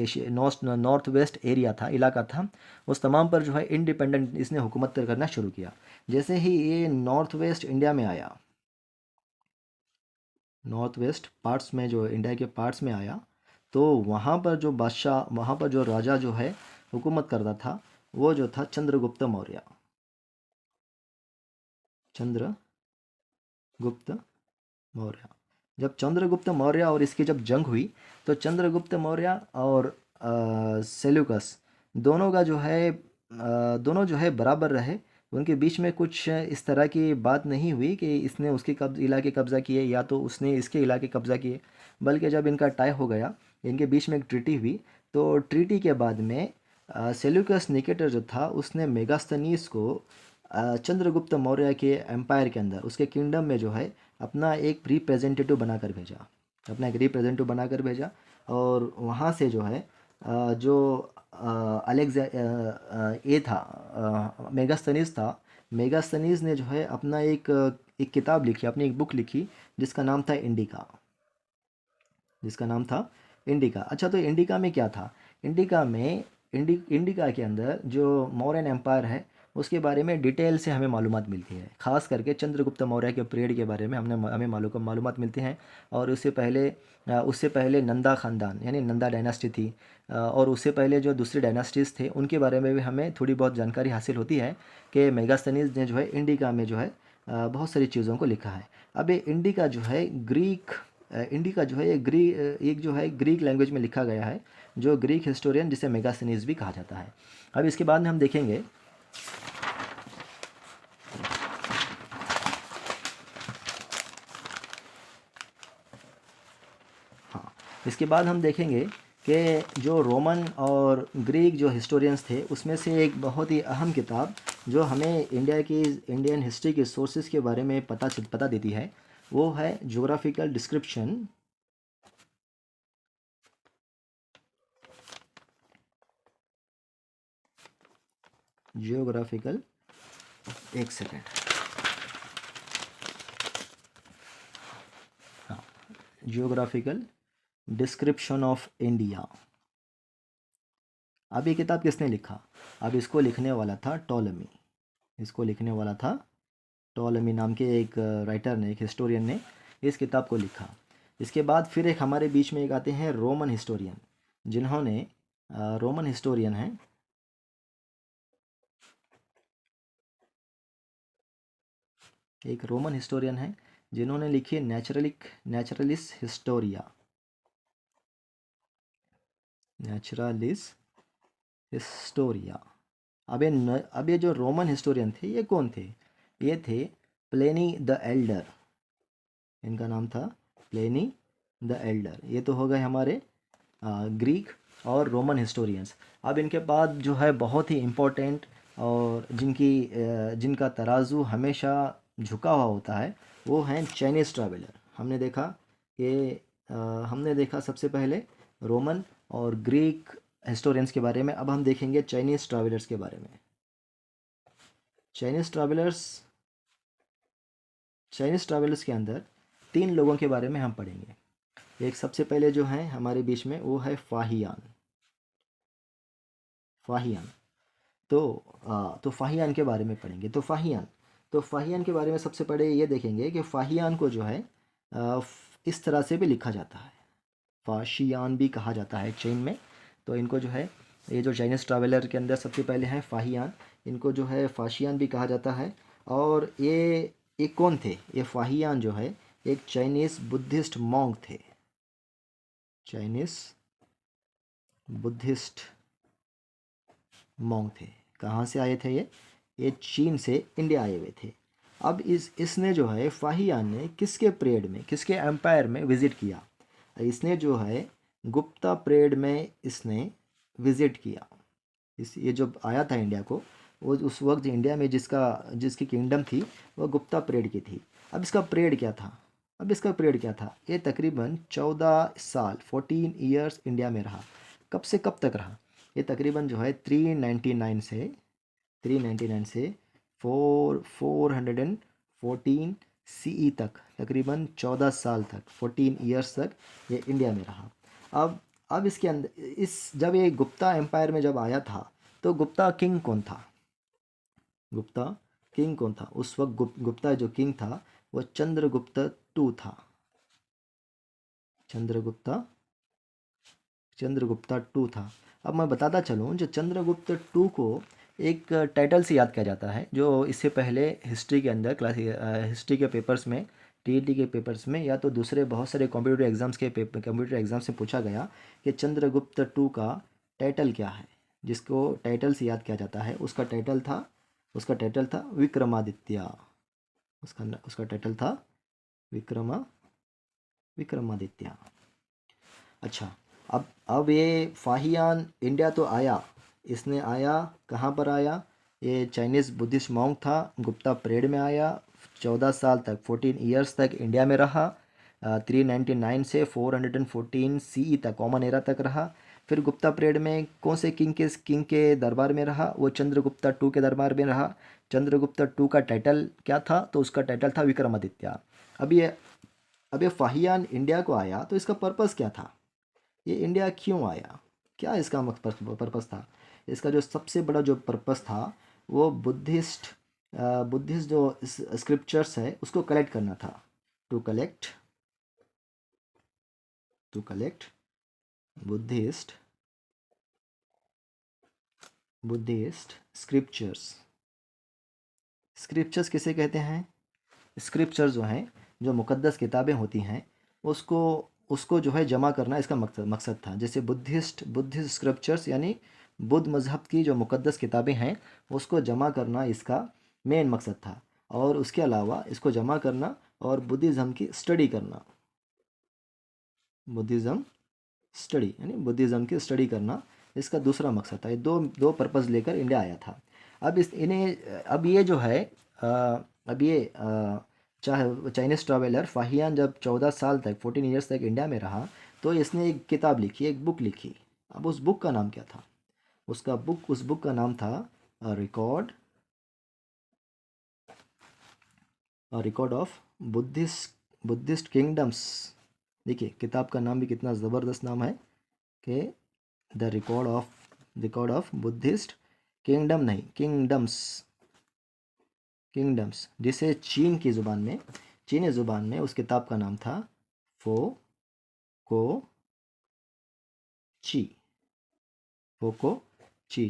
एरिया था, इलाका था, उस तमाम पर जो है इंडिपेंडेंट इसने हुकूमत करना शुरू किया। जैसे ही ये नॉर्थ वेस्ट इंडिया में आया, नॉर्थ वेस्ट पार्ट्स में, जो इंडिया के पार्ट्स में आया, तो वहाँ पर जो बादशाह, वहाँ पर जो राजा जो है हुकूमत करता था, वो जो था चंद्रगुप्त मौर्य। चंद्रगुप्त मौर्य। जब चंद्रगुप्त मौर्य और इसकी जब जंग हुई, तो चंद्रगुप्त मौर्य और सेल्यूकस दोनों का जो है दोनों जो है बराबर रहे। उनके बीच में कुछ इस तरह की बात नहीं हुई कि इसने उसके इलाके कब्जा किए या तो उसने इसके इलाके कब्जा किए, बल्कि जब इनका टाई हो गया, इनके बीच में एक ट्रीटी हुई। तो ट्रीटी के बाद में सेल्यूकस निकेटर जो था, उसने मेगास्थनीज को चंद्रगुप्त मौर्य के एम्पायर के अंदर, उसके किंगडम में जो है अपना एक रिप्रेजेंटेटिव बनाकर भेजा, अपना एक रिप्रेजेंटेटिव बनाकर भेजा। और वहाँ से जो है जो अलेक्जा ये था, मेगास्थनीज था, मेगास्थनीज ने जो है अपना एक किताब लिखी, अपनी एक बुक लिखी, जिसका नाम था इंडिका। जिसका नाम था इंडिका। अच्छा, तो इंडिका में क्या था? इंडिका में इंडिका के अंदर जो मौर्यन एम्पायर है, उसके बारे में डिटेल से हमें मालूमात मिलती है। ख़ास करके चंद्रगुप्त मौर्य के पीरियड के बारे में हमें मालूमात मिलती हैं। और उससे पहले नंदा ख़ानदान, यानी नंदा डायनास्टी थी। और उससे पहले जो दूसरी डायनास्टीज़ थे, उनके बारे में भी हमें थोड़ी बहुत जानकारी हासिल होती है कि मेगास्थनीज ने जो है इंडिका में जो है बहुत सारी चीज़ों को लिखा है। अब ये इंडिका जो है इंडिका जो है एक जो है ग्रीक लैंग्वेज में लिखा गया है, जो ग्रीक हिस्टोरियन, जिसे मेगास्थनीज भी कहा जाता है। अब इसके बाद में हम देखेंगे, हाँ, इसके बाद हम देखेंगे कि जो रोमन और ग्रीक जो हिस्टोरियंस थे, उसमें से एक बहुत ही अहम किताब जो हमें इंडियन हिस्ट्री के सोर्सेज के बारे में पता देती है, वो है ज्योग्राफिकल डिस्क्रिप्शन। जियोग्राफिकल, एक सेकेंड, हाँ, जियोग्राफिकल डिस्क्रिप्शन ऑफ इंडिया। अब ये किताब किसने लिखा? अब इसको लिखने वाला था टॉलमी। इसको लिखने वाला था टॉलमी नाम के एक राइटर ने, एक हिस्टोरियन ने इस किताब को लिखा। इसके बाद फिर एक हमारे बीच में एक आते हैं रोमन हिस्टोरियन, जिन्होंने रोमन हिस्टोरियन हैं, एक रोमन हिस्टोरियन है जिन्होंने लिखी नेचुरलिस हिस्टोरिया। Naturalis Historia. अब ये जो रोमन हिस्टोरियन थे, ये कौन थे? ये थे प्लेनी द एल्डर। इनका नाम था प्लेनी द एल्डर। ये तो हो गए हमारे ग्रीक और रोमन हिस्टोरियंस। अब इनके बाद जो है बहुत ही इम्पोर्टेंट, और जिनका तराजू हमेशा झुका हुआ होता है, वो हैं चाइनीज़ ट्रैवलर। हमने देखा सबसे पहले रोमन और ग्रीक हिस्टोरियंस के बारे में। अब हम देखेंगे चाइनीज़ ट्रैवलर्स के बारे में। चाइनीज़ ट्रैवलर्स चाइनीज़ ट्रैवलर्स के अंदर 3 लोगों के बारे में हम पढ़ेंगे। एक सबसे पहले जो है हमारे बीच में, वो है फाहियान। फाहियान। तो फाहियान के बारे में पढ़ेंगे। तो फाहियान के बारे में सबसे पहले ये देखेंगे कि फाहियान को जो है इस तरह से भी लिखा जाता है, फाशियान भी कहा जाता है चीन में। तो इनको जो है, ये जो चाइनीज़ ट्रैवलर के अंदर सबसे पहले हैं फाहियान, इनको जो है फाशियान भी कहा जाता है। और ये कौन थे? ये फाहियान जो है एक चाइनीज़ बुद्धिस्ट मॉन्क थे। चाइनीज़ बुद्धिस्ट मॉन्क थे। कहाँ से आए थे ये चीन से इंडिया आए हुए थे। अब इसने जो है, फाहियान ने किसके पीरियड में, किसके एम्पायर में विज़िट किया? इसने जो है गुप्ता पीरियड में इसने विज़िट किया। ये जब आया था इंडिया को, वो उस वक्त इंडिया में जिसकी किंगडम थी, वो गुप्ता पीरियड की थी। अब इसका पीरियड क्या था? ये तकरीबन 14 साल, 14 ईयर्स इंडिया में रहा। कब से कब तक रहा? ये तकरीबन जो है 399 से 414 CE तक, तकरीबन 14 साल तक, 14 ईयर्स तक ये इंडिया में रहा। अब इसके अंदर जब ये गुप्ता एम्पायर में जब आया था, तो गुप्ता किंग कौन था? गुप्ता किंग कौन था उस वक्त? गुप्ता जो किंग था, वो चंद्रगुप्त II था। चंद्रगुप्ता टू था। अब मैं बताता चलूँ, जो चंद्रगुप्त टू को एक टाइटल से याद किया जाता है, जो इससे पहले हिस्ट्री के अंदर हिस्ट्री के पेपर्स में, टीईटी के पेपर्स में, या तो दूसरे बहुत सारे कंप्यूटर एग्जाम से पूछा गया कि चंद्रगुप्त टू का टाइटल क्या है। जिसको टाइटल से याद किया जाता है उसका टाइटल था विक्रमादित्य। उसका टाइटल था विक्रमादित्य। अच्छा, अब ये फाहियान इंडिया तो आया। इसने आया, कहाँ पर आया? ये चाइनीज़ बुद्धिस्ट मॉन्क था, गुप्ता परेड में आया। 14 साल तक, 14 ईयर्स तक इंडिया में रहा। 399 से 414 सीई तक, कॉमन एरा तक रहा। फिर गुप्ता परेड में कौन से किंग के दरबार में रहा? वो चंद्रगुप्ता टू के दरबार में रहा। चंद्रगुप्ता टू का टाइटल क्या था? तो उसका टाइटल था विक्रमादित्य। अब ये फाहियान इंडिया को आया तो इसका पर्पस क्या था? ये इंडिया क्यों आया? क्या इसका पर्पस था? इसका जो सबसे बड़ा जो पर्पस था वो बुद्धिस्ट जो स्क्रिप्चर्स है उसको कलेक्ट करना था। टू कलेक्ट बुद्धिस्ट स्क्रिप्चर्स किसे कहते हैं? स्क्रिप्चर जो हैं, जो मुकद्दस किताबें होती हैं, उसको उसको जो है जमा करना इसका मकसद था। जैसे बुद्धिस्ट स्क्रिप्चर्स यानी बुद्ध मज़हब की जो मुकद्दस किताबें हैं उसको जमा करना इसका मेन मकसद था। और उसके अलावा इसको जमा करना और बुद्धिज़्म की स्टडी करना, बुद्धिज़्म की स्टडी करना इसका दूसरा मकसद था। ये दो पर्पज़ लेकर इंडिया आया था। अब ये जो है चाहे चाइनीज़ ट्रैवलर फाहियान जब 14 साल तक, 14 ईयर्स तक इंडिया में रहा, तो इसने एक किताब लिखी, एक बुक लिखी। अब उस बुक का नाम क्या था? उस बुक का नाम था रिकॉर्ड ऑफ बुद्धिस्ट किंगडम्स। देखिए किताब का नाम भी कितना ज़बरदस्त नाम है कि the record of Buddhist kingdom, नहीं किंगडम्स, जिसे चीनी ज़ुबान में उस किताब का नाम था फोकोची।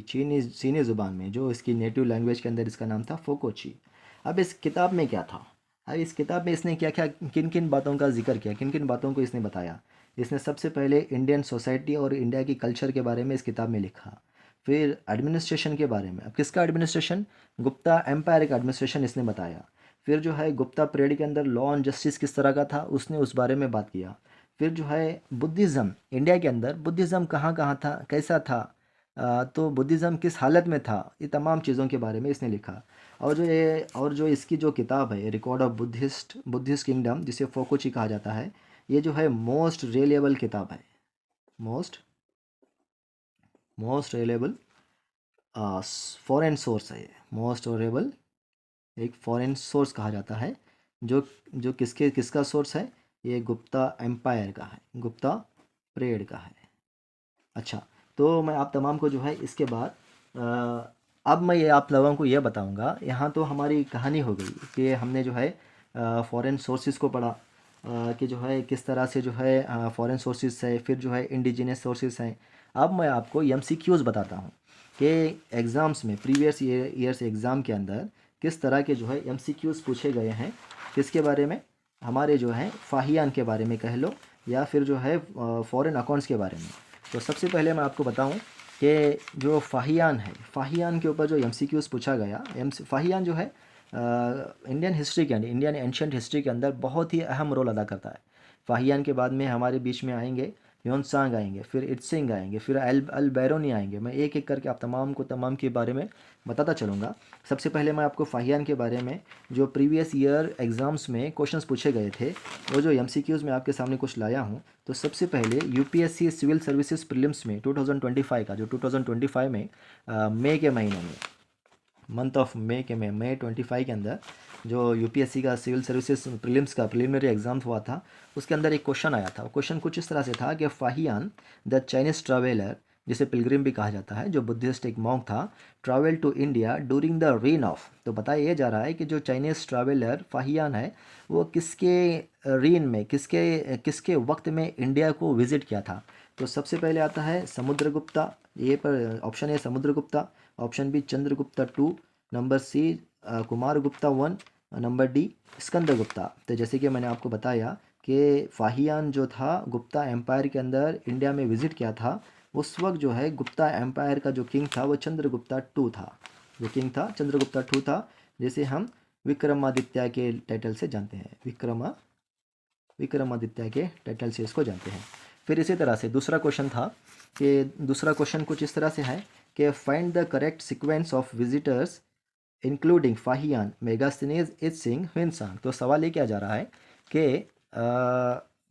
चीनी ज़ुबान में, जो इसकी नेटिव लैंग्वेज के अंदर इसका नाम था फोकोची। अब इस किताब में क्या था? अब इस किताब में इसने क्या क्या, किन किन बातों का जिक्र किया, किन किन बातों को इसने बताया? इसने सबसे पहले इंडियन सोसाइटी और इंडिया की कल्चर के बारे में इस किताब में लिखा। फिर एडमिनिस्ट्रेशन के बारे में, अब किसका एडमिनिस्ट्रेशन? गुप्ता एम्पायर का एडमिनिस्ट्रेशन इसने बताया। फिर जो है गुप्ता परेड के अंदर लॉ एंड जस्टिस किस तरह का था, उसने उस बारे में बात किया। फिर जो है बुद्धिज़्म, इंडिया के अंदर बुद्धिज़्म कहाँ कहाँ था, कैसा था, तो बुद्धिज़्म किस हालत में था, ये तमाम चीज़ों के बारे में इसने लिखा। और जो इसकी जो किताब है, रिकॉर्ड ऑफ बुद्धिस्ट किंगडम, जिसे फोकोची कहा जाता है, ये जो है मोस्ट रिलायबल किताब है। मोस्ट रिलायबल फॉरेन सोर्स है। मोस्ट रिलायबल एक फॉरेन सोर्स कहा जाता है। जो किसका सोर्स है? ये गुप्ता एम्पायर का है, गुप्ता परेड का है। अच्छा, तो मैं आप तमाम को जो है इसके बाद अब मैं ये आप लोगों को ये बताऊंगा। यहाँ तो हमारी कहानी हो गई कि हमने जो है फॉरेन सोर्सेज को पढ़ा, कि जो है किस तरह से जो है फॉरेन सोर्सेज है, फिर जो है इंडिजिनस सोर्सेज हैं। अब मैं आपको MCQs बताता हूँ कि एग्ज़ाम्स में, प्रीवियस ईयर्स एग्ज़ाम के अंदर किस तरह के जो है MCQs पूछे गए हैं। किसके बारे में? हमारे जो है फाहियान के बारे में कह लो, या फिर जो है फॉरेन अकाउंट्स के बारे में। तो सबसे पहले मैं आपको बताऊं कि जो फाहियान है, फाहियान के ऊपर जो MCQs पूछा गया, फाहियान जो है इंडियन हिस्ट्री के अंदर, इंडियन एंशियंट हिस्ट्री के अंदर बहुत ही अहम रोल अदा करता है। फाहियान के बाद में हमारे बीच में आएंगे ह्योनसांग आएंगे, फिर इत्सिंग आएंगे, फिर अल बैरोनी आएंगे। मैं एक एक करके आप तमाम के बारे में बताता चलूँगा। सबसे पहले मैं आपको फाहियान के बारे में, जो प्रीवियस ईयर एग्ज़ाम्स में क्वेश्चंस पूछे गए थे, वो जो MCQs में आपके सामने कुछ लाया हूँ। तो सबसे पहले UPSC सिविल सर्विसेज प्रीलिम्स में 2025 का, जो 2025 में मई के महीने में, मंथ ऑफ मई 25 के अंदर जो UPSC का सिविल सर्विसेज प्रीलिम्स का प्रिलिमिनरी एग्जाम हुआ था, उसके अंदर एक क्वेश्चन आया था। क्वेश्चन कुछ इस तरह से था कि फाहियान द चाइनीज़ ट्रैवलर जिसे पिलग्रिम भी कहा जाता है, जो बुद्धिस्ट एक मॉन्क था, travel to India during the reign of. तो बताया ये जा रहा है कि जो चाइनीज़ ट्रैवलर फाहियान है वो किसके रेन में, किसके किसके वक्त में इंडिया को विज़िट किया था। तो सबसे पहले आता है समुद्रगुप्ता, ये पर option A Samudragupta, option B Chandragupta two, number C Kumar Gupta one, number D Skandagupta. तो जैसे कि मैंने आपको बताया कि फाहियान जो था गुप्ता एम्पायर के अंदर इंडिया में विज़िट किया था, उस वक्त जो है गुप्ता एम्पायर का जो किंग था वो चंद्रगुप्ता टू था। जो किंग था चंद्रगुप्ता टू था, जिसे हम विक्रमादित्य के टाइटल से जानते हैं, विक्रमादित्य के टाइटल से इसको जानते हैं। फिर इसी तरह से दूसरा क्वेश्चन था कि दूसरा क्वेश्चन कुछ इस तरह से है कि find the correct sequence of visitors including Fahien, Megasthenes, Itsing, Hiuen Tsang. तो सवाल ये क्या जा रहा है कि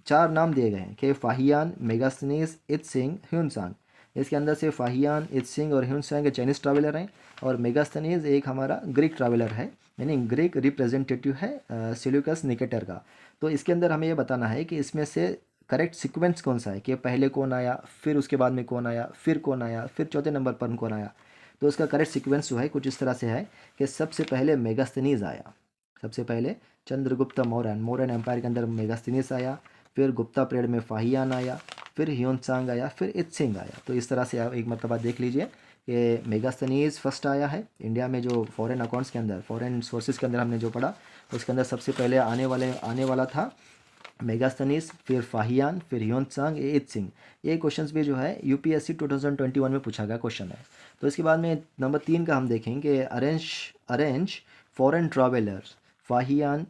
चार नाम दिए गए हैं कि फाहियान, मेगास्थनीज, इत्सिंग, ह्वेनसांग। इसके अंदर से फाहियान, इत्सिंग और ह्वेनसांग चाइनीज़ ट्रैवलर हैं, और मेगास्थनीज एक हमारा ग्रीक ट्रैवलर है, यानी ग्रीक रिप्रेजेंटेटिव है सेल्यूकस निकेटर का। तो इसके अंदर हमें ये बताना है कि इसमें से करेक्ट सीक्वेंस कौन सा है, कि पहले कौन आया, फिर उसके बाद में कौन आया, फिर कौन आया, फिर चौथे नंबर पर कौन आया। तो उसका करेक्ट सीक्वेंस जो है कुछ इस तरह से है कि सबसे पहले मेगास्थनीज आया, सबसे पहले चंद्रगुप्त मौर्यन एम्पायर के अंदर मेगास्थनीज आया, फिर गुप्ता पीरियड में फाहियान आया, फिर ह्वेनसांग आया, फिर इत्सिंग आया। तो इस तरह से आप एक मरतबा देख लीजिए कि मेगास्थनीज फर्स्ट आया है इंडिया में, जो फॉरेन अकाउंट्स के अंदर, फॉरेन सोर्सेज के अंदर हमने जो पढ़ा उसके अंदर सबसे पहले आने वाला था मेगास्थनीज, फिर फाहियान, फिर ह्वेनसांग, इत्सिंग। ये क्वेश्चंस भी जो है यूपीएससी 2021 में पूछा गया क्वेश्चन है। तो इसके बाद में नंबर 3 का हम देखेंगे arrange foreign travellers Fahien,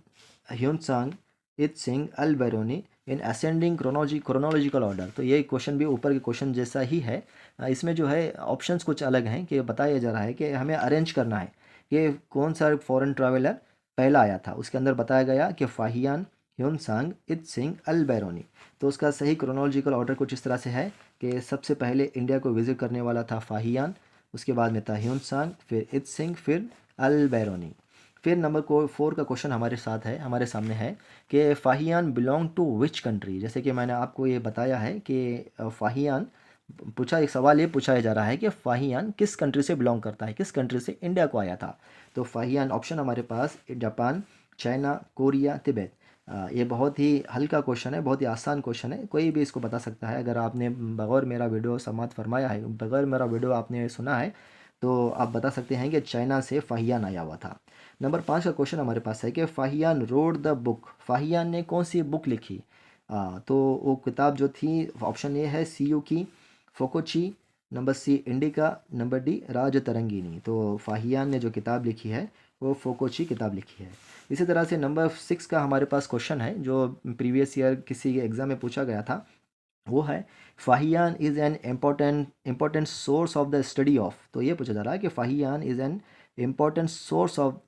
Hiuen Tsang, Itsing, Al Biruni in ascending chronological order. तो ये क्वेश्चन भी ऊपर के क्वेश्चन जैसा ही है। इसमें जो है ऑप्शंस कुछ अलग हैं, कि बताया जा रहा है कि हमें अरेंज करना है कि कौन सा फॉरेन ट्रैवलर पहला आया था। उसके अंदर बताया गया कि Fahien, Hiuen Tsang, Itsing, Al Barauni. तो उसका सही क्रोनोलॉजिकल ऑर्डर कुछ इस तरह से है कि सबसे पहले इंडिया को विजिट करने वाला था फाहियान, उसके बाद में था ह्वेनसांग, फिर इत्सिंग, फिर अल बैरोनी। फिर नंबर 4 का क्वेश्चन हमारे सामने है कि Fahien belong to which country. जैसे कि मैंने आपको ये बताया है कि फाहियान एक सवाल ये पूछा जा रहा है कि फाहियान किस कंट्री से बिलोंग करता है, किस कंट्री से इंडिया को आया था। तो फाहियान ऑप्शन हमारे पास जापान, चाइना, कोरिया, तिब्बत। ये बहुत ही हल्का क्वेश्चन है, बहुत ही आसान क्वेश्चन है, कोई भी इसको बता सकता है। अगर आपने बगैर मेरा वीडियो समाप्त फरमाया है, बगैर मेरा वीडियो आपने सुना है, तो आप बता सकते हैं कि चाइना से फाहियान आया हुआ था। नंबर 5 का क्वेश्चन हमारे पास है कि Fahien road the book, Fahien ने कौन सी बुक लिखी। तो वो किताब जो थी, ऑप्शन ए है सीयू की, फोकोची, number C Indica, number D Rajatarangini. तो फाहियान ने जो किताब लिखी है वो फोकोची किताब लिखी है। इसी तरह से नंबर 6 का हमारे पास क्वेश्चन है जो प्रीवियस ईयर किसी एग्ज़ाम में पूछा गया था, वो है Fahien is an important source of the study of. तो ये पूछा जा रहा है कि Fahien is an important source of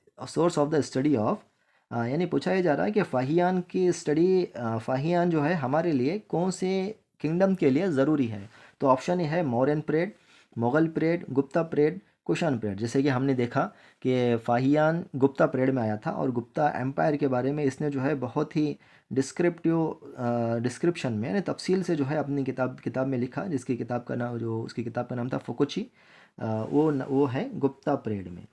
the study of, यानी पूछा ये जा रहा है कि फाहियान की स्टडी, फाहियान जो है हमारे लिए कौन से किंगडम के लिए ज़रूरी है। तो ऑप्शन ए है Mauryan period, Mughal period, Gupta period, Kushan period. जैसे कि हमने देखा कि फाहियान गुप्ता पीरियड में आया था, और गुप्ता एम्पायर के बारे में इसने जो है बहुत ही डिस्क्रिप्शन में, यानी तफसील से जो है अपनी किताब में लिखा, जिसकी किताब का नाम, जो उसकी किताब का नाम था फोकोची। वो है गुप्ता पीरियड में।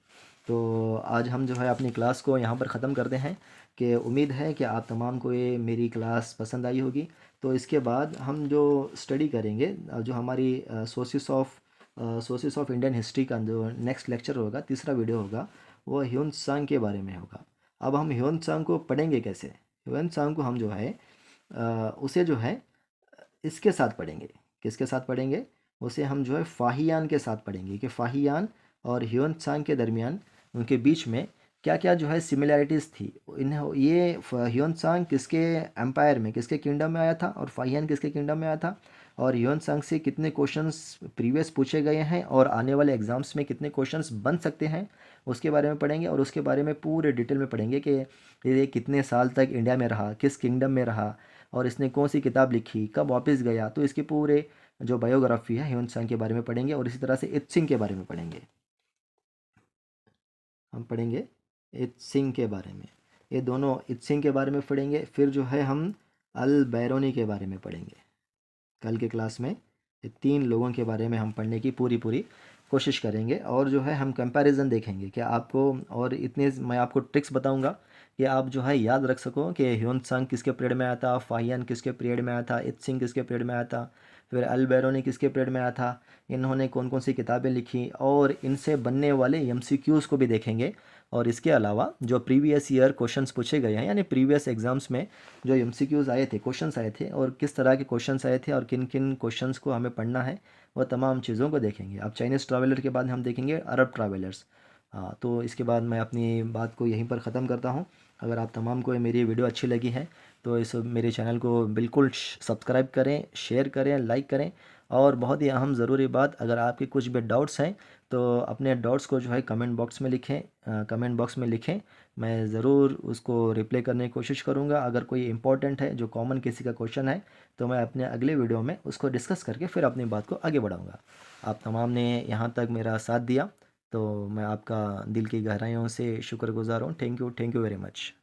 तो आज हम जो है अपनी क्लास को यहाँ पर ख़त्म करते हैं, कि उम्मीद है कि आप तमाम को ये मेरी क्लास पसंद आई होगी। तो इसके बाद हम जो स्टडी करेंगे, जो हमारी सोर्सेस ऑफ इंडियन हिस्ट्री का जो नेक्स्ट लेक्चर होगा, तीसरा वीडियो होगा, वो ह्वेनसांग के बारे में होगा। अब हम ह्वेनसांग को पढ़ेंगे कैसे। ह्वेनसांग को हम जो है उसे जो है इसके साथ पढ़ेंगे। किसके साथ पढ़ेंगे? उसे हम जो है फाहियान के साथ पढ़ेंगे, कि फाहियान और ह्वेनसांग के दरमियान, उनके बीच में क्या क्या जो है सिमिलैरिटीज़ थी। ये ह्वेनसांग किसके एम्पायर में, किसके किंगडम में आया था, और फाहियान किसके किंगडम में आया था, और ह्वेनसांग से कितने क्वेश्चंस प्रीवियस पूछे गए हैं, और आने वाले एग्जाम्स में कितने क्वेश्चंस बन सकते हैं, उसके बारे में पढ़ेंगे। और उसके बारे में पूरे डिटेल में पढ़ेंगे कि ये कितने साल तक इंडिया में रहा, किस किंगडम में रहा, और इसने कौन सी किताब लिखी, कब वापस गया। तो इसके पूरे जो बायोग्राफी है ह्वेनसांग के बारे में पढ़ेंगे। और इसी तरह से इत्सिंग के बारे में पढ़ेंगे, हम पढ़ेंगे इत्सिंग के बारे में। ये दोनों इत्सिंग के बारे में पढ़ेंगे। फिर जो है हम अल बैरोनी के बारे में पढ़ेंगे। कल के क्लास में ये 3 लोगों के बारे में हम पढ़ने की पूरी कोशिश करेंगे और जो है हम कंपैरिजन देखेंगे कि आपको, और इतने मैं आपको ट्रिक्स बताऊंगा कि आप जो है याद रख सको कि ह्यून सांग किसके पीरियड में आया था, फाहियान किसके पीरियड में आया था, इत्सिंग किसके पीरियड में आया था, फिर अल बैरूनी किसके पीरियड में आया था, इन्होंने कौन कौन सी किताबें लिखी, और इनसे बनने वाले एमसीक्यूज़ को भी देखेंगे। और इसके अलावा जो प्रीवियस ईयर क्वेश्चंस पूछे गए हैं, यानी प्रीवियस एग्जाम्स में जो एमसीक्यूज़ आए थे, क्वेश्चंस आए थे, और किस तरह के क्वेश्चंस आए थे और किन किन क्वेश्चंस को हमें पढ़ना है, वह तमाम चीज़ों को देखेंगे। अब चाइनीज़ ट्रैवलर के बाद हम देखेंगे अरब ट्रैवलर्स। हाँ, तो इसके बाद मैं अपनी बात को यहीं पर ख़त्म करता हूँ। अगर आप तमाम को मेरी वीडियो अच्छी लगी है तो इस मेरे चैनल को बिल्कुल सब्सक्राइब करें, शेयर करें, लाइक करें। और बहुत ही अहम ज़रूरी बात, अगर आपके कुछ भी डाउट्स हैं तो अपने डाउट्स को जो है कमेंट बॉक्स में लिखें, कमेंट बॉक्स में लिखें। मैं ज़रूर उसको रिप्लाई करने की कोशिश करूँगा। अगर कोई इंपॉर्टेंट है जो कॉमन किसी का क्वेश्चन है तो मैं अपने अगले वीडियो में उसको डिस्कस करके फिर अपनी बात को आगे बढ़ाऊँगा। आप तमाम ने यहाँ तक मेरा साथ दिया तो मैं आपका दिल की गहराइयों से शुक्रगुज़ार हूँ। Thank you very much.